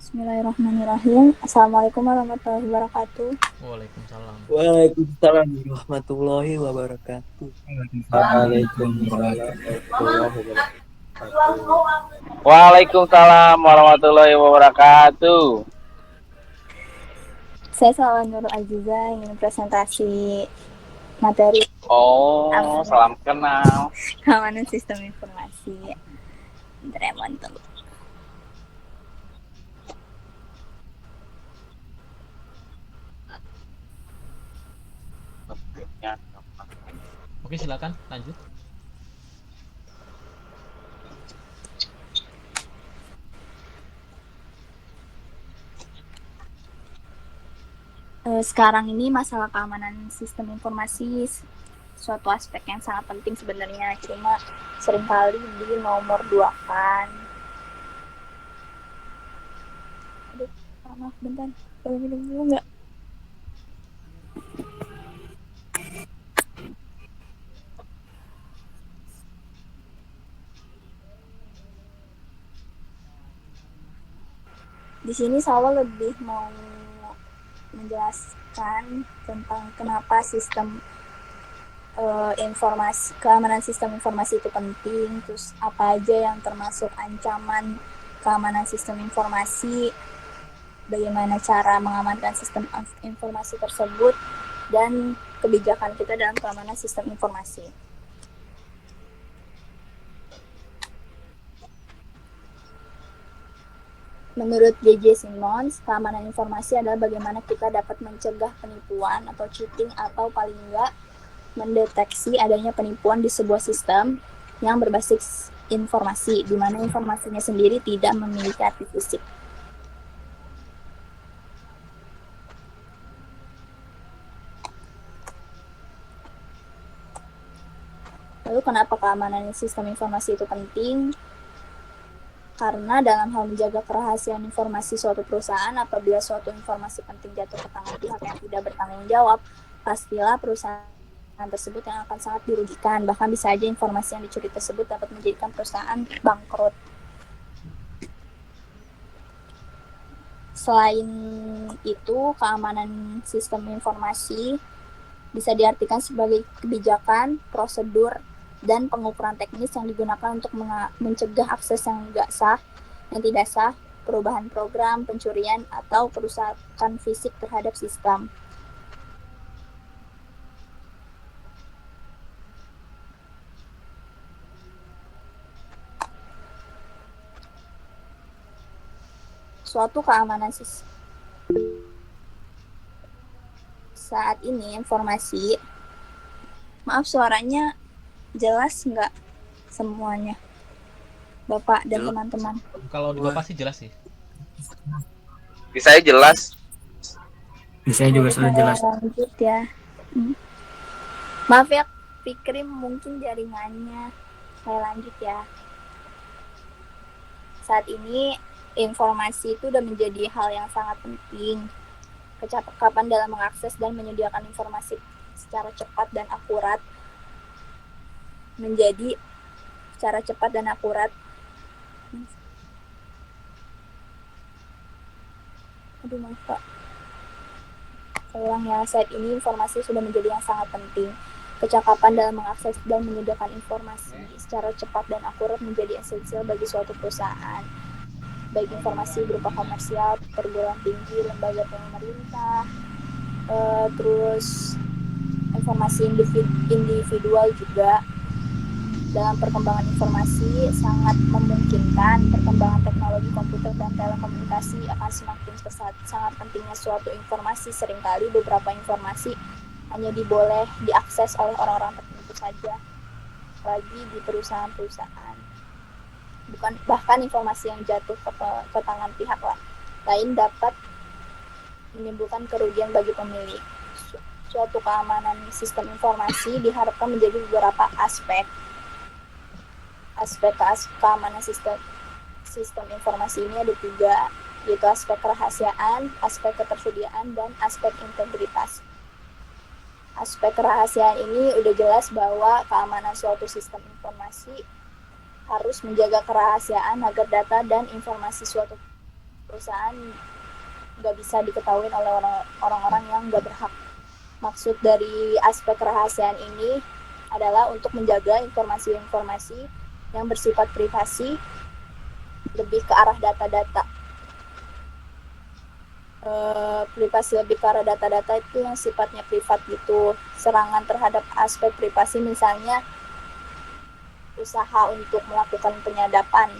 Bismillahirrahmanirrahim. Assalamualaikum warahmatullahi wabarakatuh. Waalaikumsalam. Waalaikumsalam warahmatullahi wabarakatuh. Waalaikumsalam warahmatullahi wabarakatuh. Waalaikumsalam warahmatullahi wabarakatuh. Saya Salwa Nurul Aziza ingin presentasi materi Oh, salam kenal. keamanan sistem informasi. Mantap. Oke, silakan lanjut. Sekarang ini masalah keamanan sistem informasi suatu aspek yang sangat penting sebenarnya, cuma seringkali di nomor 2 kan. Aduh, maaf bentar. Boleh minum dulu nggak? Di sini saya lebih mau menjelaskan tentang kenapa sistem keamanan sistem informasi itu penting, terus apa aja yang termasuk ancaman keamanan sistem informasi, bagaimana cara mengamankan sistem informasi tersebut, dan kebijakan kita dalam keamanan sistem informasi. Menurut J.J. Simmons, keamanan informasi adalah bagaimana kita dapat mencegah penipuan atau cheating atau paling enggak mendeteksi adanya penipuan di sebuah sistem yang berbasis informasi, di mana informasinya sendiri tidak memiliki arti fisik. Lalu kenapa keamanan sistem informasi itu penting? Karena dalam hal menjaga kerahasiaan informasi suatu perusahaan, apabila suatu informasi penting jatuh ke tangan pihak yang tidak bertanggung jawab, pastilah perusahaan tersebut yang akan sangat dirugikan. Bahkan bisa saja informasi yang dicuri tersebut dapat menjadikan perusahaan bangkrut. Selain itu, keamanan sistem informasi bisa diartikan sebagai kebijakan, prosedur, dan pengukuran teknis yang digunakan untuk mencegah akses yang tidak sah, perubahan program, pencurian, atau kerusakan fisik terhadap sistem. Suatu keamanan saat ini informasi, maaf suaranya jelas nggak semuanya, Bapak dan teman-teman? Kalau di Bapak sih jelas sih. Di saya jelas. Di saya juga sudah jelas. Lanjut ya. Maaf ya, Fikri mungkin jaringannya. Saya lanjut ya. Saat ini informasi itu udah menjadi hal yang sangat penting. Kecakapan dalam mengakses dan menyediakan informasi secara cepat dan akurat menjadi secara cepat dan akurat. Aduh maaf Pak. Ulang ya, saat ini informasi sudah menjadi yang sangat penting. Kecakapan dalam mengakses dan menyediakan informasi secara cepat dan akurat menjadi esensial bagi suatu perusahaan. Baik informasi berupa komersial, perguruan tinggi, lembaga pemerintah, terus informasi individual juga. Dalam perkembangan informasi sangat memungkinkan perkembangan teknologi komputer dan telekomunikasi akan semakin pesat. Sangat pentingnya suatu informasi, seringkali beberapa informasi hanya diboleh diakses oleh orang-orang tertentu saja, lagi di perusahaan-perusahaan. Bahkan informasi yang jatuh ke tangan pihak lain dapat menimbulkan kerugian bagi pemilik. Suatu keamanan sistem informasi diharapkan menjadi beberapa aspek keamanan sistem informasi ini ada 3, yaitu aspek kerahasiaan, aspek ketersediaan, dan aspek integritas. Aspek kerahasiaan ini udah jelas bahwa keamanan suatu sistem informasi harus menjaga kerahasiaan agar data dan informasi suatu perusahaan nggak bisa diketahui oleh orang-orang yang nggak berhak. Maksud dari aspek kerahasiaan ini adalah untuk menjaga informasi-informasi yang bersifat privasi, lebih ke arah data-data. Privasi lebih ke arah data-data itu yang sifatnya privat gitu. Serangan terhadap aspek privasi misalnya usaha untuk melakukan penyadapan.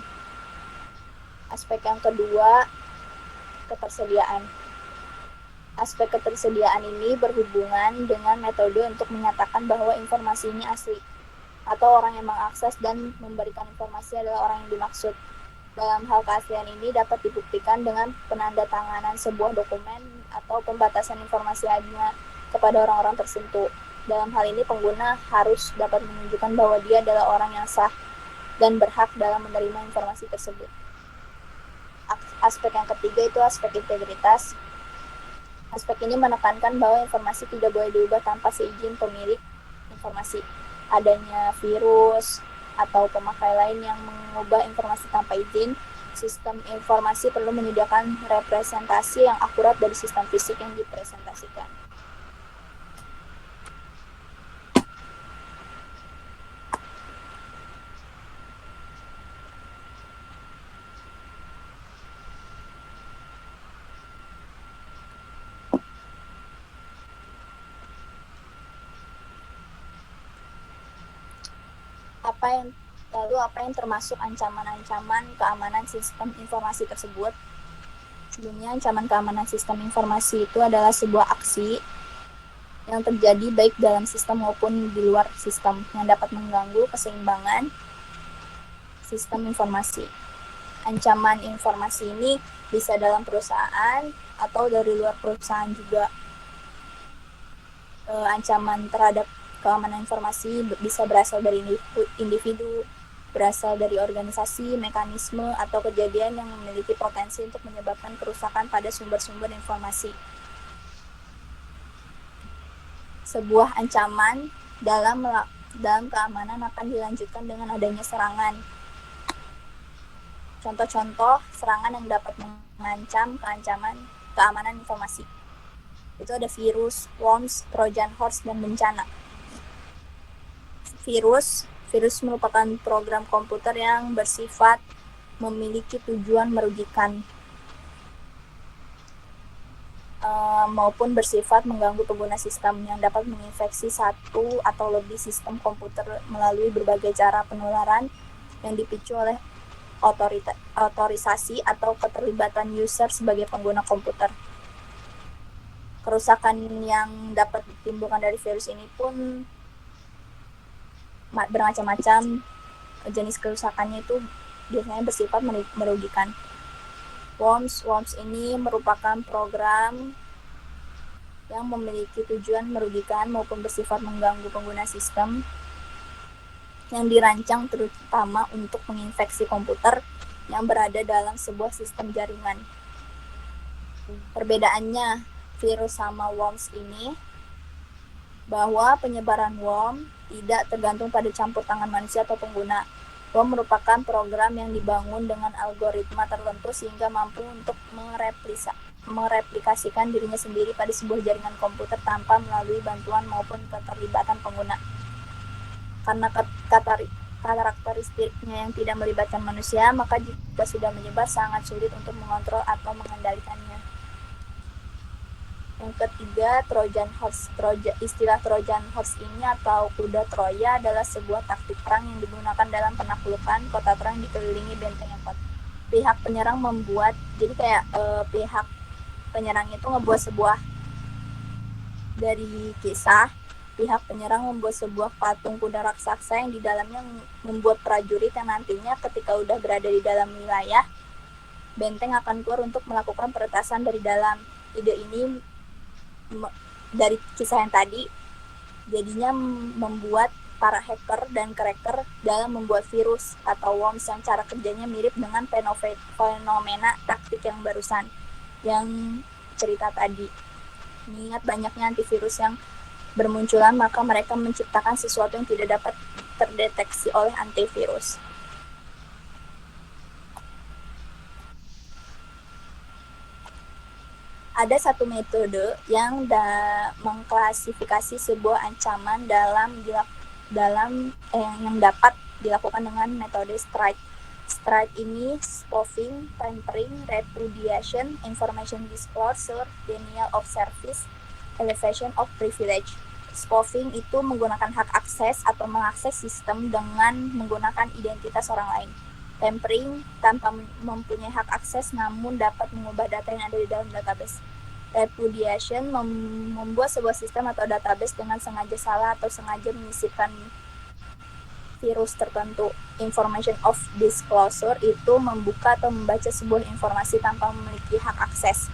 Aspek yang kedua, ketersediaan. Aspek ketersediaan ini berhubungan dengan metode untuk menyatakan bahwa informasi ini asli atau orang yang mengakses dan memberikan informasi adalah orang yang dimaksud. Dalam hal keaslian ini dapat dibuktikan dengan penandatanganan sebuah dokumen atau pembatasan informasi hanya kepada orang-orang tertentu. Dalam hal ini pengguna harus dapat menunjukkan bahwa dia adalah orang yang sah dan berhak dalam menerima informasi tersebut. Aspek yang ketiga itu aspek integritas. Aspek ini menekankan bahwa informasi tidak boleh diubah tanpa seizin pemilik informasi. Adanya virus atau pemakai lain yang mengubah informasi tanpa izin, sistem informasi perlu menyediakan representasi yang akurat dari sistem fisik yang dipresentasikan. Apa yang termasuk ancaman-ancaman keamanan sistem informasi tersebut? Sebelumnya, ancaman keamanan sistem informasi itu adalah sebuah aksi yang terjadi baik dalam sistem maupun di luar sistem yang dapat mengganggu keseimbangan sistem informasi. Ancaman informasi ini bisa dalam perusahaan atau dari luar perusahaan juga. Ancaman terhadap keamanan informasi bisa berasal dari individu, berasal dari organisasi, mekanisme, atau kejadian yang memiliki potensi untuk menyebabkan kerusakan pada sumber-sumber informasi. Sebuah ancaman dalam keamanan akan dilanjutkan dengan adanya serangan. Contoh-contoh serangan yang dapat mengancam keamanan informasi. Itu ada virus, worms, trojan horse, dan bencana. Virus merupakan program komputer yang bersifat memiliki tujuan merugikan maupun bersifat mengganggu pengguna sistem yang dapat menginfeksi satu atau lebih sistem komputer melalui berbagai cara penularan yang dipicu oleh otorisasi atau keterlibatan user sebagai pengguna komputer. Kerusakan yang dapat ditimbulkan dari virus ini pun bermacam-macam. Jenis kerusakannya itu biasanya bersifat merugikan. Worms ini merupakan program yang memiliki tujuan merugikan maupun bersifat mengganggu pengguna sistem yang dirancang terutama untuk menginfeksi komputer yang berada dalam sebuah sistem jaringan. Perbedaannya virus sama worms ini bahwa penyebaran worm tidak tergantung pada campur tangan manusia atau pengguna. Worm merupakan program yang dibangun dengan algoritma tertentu sehingga mampu untuk mereplikasikan dirinya sendiri pada sebuah jaringan komputer tanpa melalui bantuan maupun keterlibatan pengguna. Karena karakteristiknya yang tidak melibatkan manusia, maka jika sudah menyebar sangat sulit untuk mengontrol atau mengendalikannya. Yang ketiga, Trojan Horse. Istilah Trojan Horse ini atau kuda Troya adalah sebuah taktik perang yang digunakan dalam penaklukan kota terang dikelilingi benteng yang kuat. Pihak penyerang pihak penyerang itu ngebuat sebuah, dari kisah, pihak penyerang membuat sebuah patung kuda raksasa yang di dalamnya membuat prajurit yang nantinya ketika udah berada di dalam wilayah benteng akan keluar untuk melakukan peretasan dari dalam. Ide ini dari kisah yang tadi jadinya membuat para hacker dan cracker dalam membuat virus atau worms yang cara kerjanya mirip dengan fenomena taktik yang barusan yang cerita tadi. Mengingat banyaknya antivirus yang bermunculan, maka mereka menciptakan sesuatu yang tidak dapat terdeteksi oleh antivirus. ada satu metode yang mengklasifikasi sebuah ancaman yang dapat dilakukan dengan metode STRIDE. STRIDE ini spoofing, tampering, repudiation, information disclosure, denial of service, elevation of privilege. Spoofing itu menggunakan hak akses atau mengakses sistem dengan menggunakan identitas orang lain. Tampering tanpa mempunyai hak akses namun dapat mengubah data yang ada di dalam database. Repudiation membuat sebuah sistem atau database dengan sengaja salah atau sengaja menyisipkan virus tertentu. Information of disclosure itu membuka atau membaca sebuah informasi tanpa memiliki hak akses.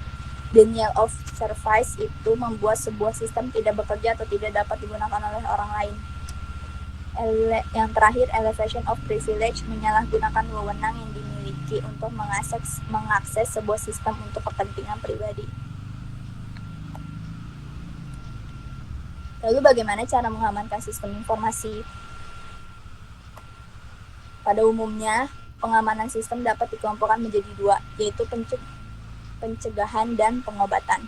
Denial of service itu membuat sebuah sistem tidak bekerja atau tidak dapat digunakan oleh orang lain. Yang terakhir, elevation of privilege, menyalahgunakan wewenang yang dimiliki untuk mengakses sebuah sistem untuk kepentingan pribadi. Lalu bagaimana cara mengamankan sistem informasi? Pada umumnya, pengamanan sistem dapat dikelompokkan menjadi dua, yaitu pencegahan dan pengobatan.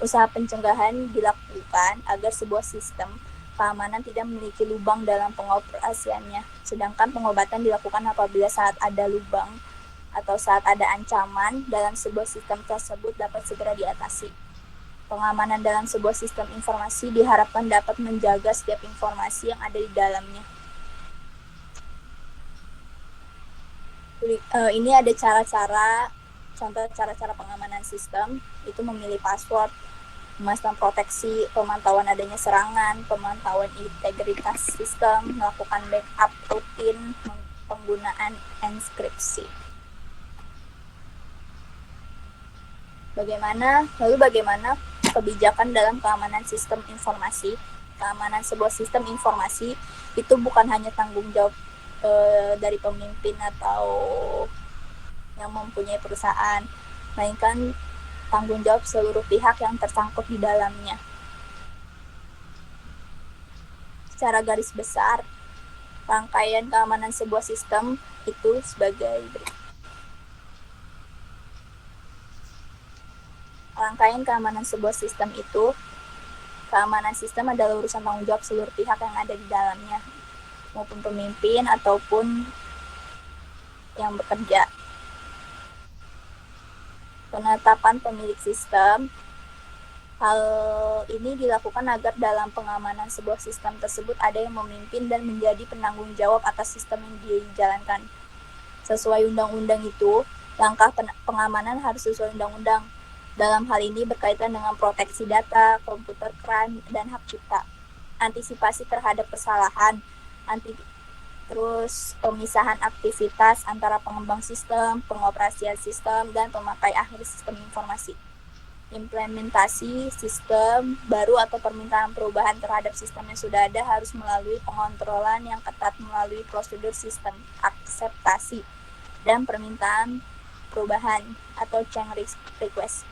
Usaha pencegahan dilakukan agar sebuah sistem keamanan tidak memiliki lubang dalam pengoperasiannya, sedangkan pengobatan dilakukan apabila saat ada lubang atau saat ada ancaman dalam sebuah sistem tersebut dapat segera diatasi. Pengamanan dalam sebuah sistem informasi diharapkan dapat menjaga setiap informasi yang ada di dalamnya. Ini ada contoh cara-cara pengamanan sistem, itu memilih password, memasang proteksi, pemantauan adanya serangan, pemantauan integritas sistem, melakukan backup rutin, penggunaan enkripsi. Bagaimana kebijakan dalam keamanan sistem informasi? Keamanan sebuah sistem informasi itu bukan hanya tanggung jawab dari pemimpin atau yang mempunyai perusahaan, melainkan tanggung jawab seluruh pihak yang tersangkut di dalamnya. Secara garis besar, rangkaian keamanan sebuah sistem itu sebagai berikut. Rangkaian keamanan sebuah sistem itu, keamanan sistem adalah urusan tanggung jawab seluruh pihak yang ada di dalamnya, maupun pemimpin ataupun yang bekerja. Penetapan pemilik sistem. Hal ini dilakukan agar dalam pengamanan sebuah sistem tersebut ada yang memimpin dan menjadi penanggung jawab atas sistem yang dijalankan. Sesuai undang-undang itu, langkah pengamanan harus sesuai undang-undang. Dalam hal ini berkaitan dengan proteksi data, komputer crime, dan hak cipta. Antisipasi terhadap kesalahan, terus pemisahan aktivitas antara pengembang sistem, pengoperasian sistem, dan pemakai akhir sistem informasi. Implementasi sistem baru atau permintaan perubahan terhadap sistem yang sudah ada harus melalui pengontrolan yang ketat melalui prosedur sistem akseptasi dan permintaan perubahan atau change request.